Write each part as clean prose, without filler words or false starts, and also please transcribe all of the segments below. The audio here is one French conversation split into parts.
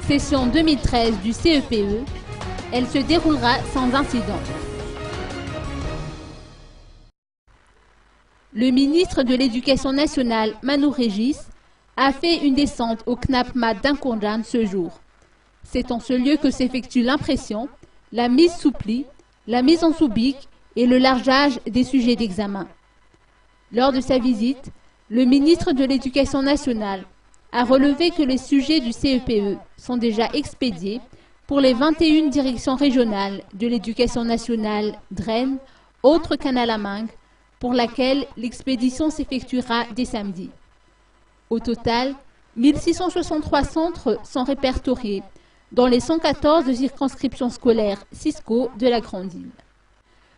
Session 2013 du CEPE, elle se déroulera sans incident. Le ministre de l'Éducation nationale, Manu Régis, a fait une descente au CNAPMAT d'Inkonjan ce jour. C'est en ce lieu que s'effectue l'impression, la mise sous pli, la mise en sous-bic et le largeage des sujets d'examen. Lors de sa visite, le ministre de l'Éducation nationale a relevé que les sujets du CEPE sont déjà expédiés pour les 21 directions régionales de l'éducation nationale DREN, autre Kanalamang, pour laquelle l'expédition s'effectuera dès samedi. Au total, 1663 centres sont répertoriés dans les 114 circonscriptions scolaires Cisco de la Grande Île.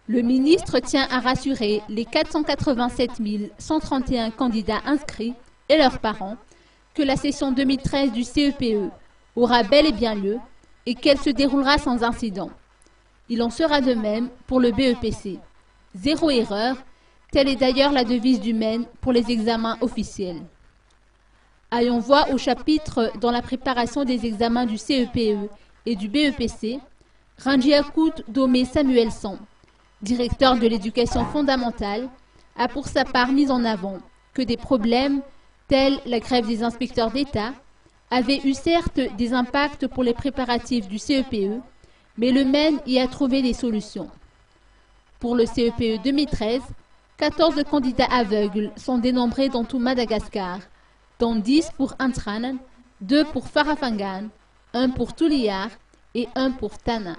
Le ministre tient à rassurer les 487 131 candidats inscrits et leurs parents que la session 2013 du CEPE aura bel et bien lieu et qu'elle se déroulera sans incident. Il en sera de même pour le BEPC. Zéro erreur, telle est d'ailleurs la devise du MEN pour les examens officiels. Ayons voix au chapitre dans la préparation des examens du CEPE et du BEPC, Rangiakout Domé Samuelson, directeur de l'éducation fondamentale, a pour sa part mis en avant que des problèmes tels la grève des inspecteurs d'État avaient eu certes des impacts pour les préparatifs du CEPE, mais le MEN y a trouvé des solutions. Pour le CEPE 2013, 14 candidats aveugles sont dénombrés dans tout Madagascar, dont 10 pour Antranan, 2 pour Farafangan, 1 pour Tuliar et 1 pour Tana.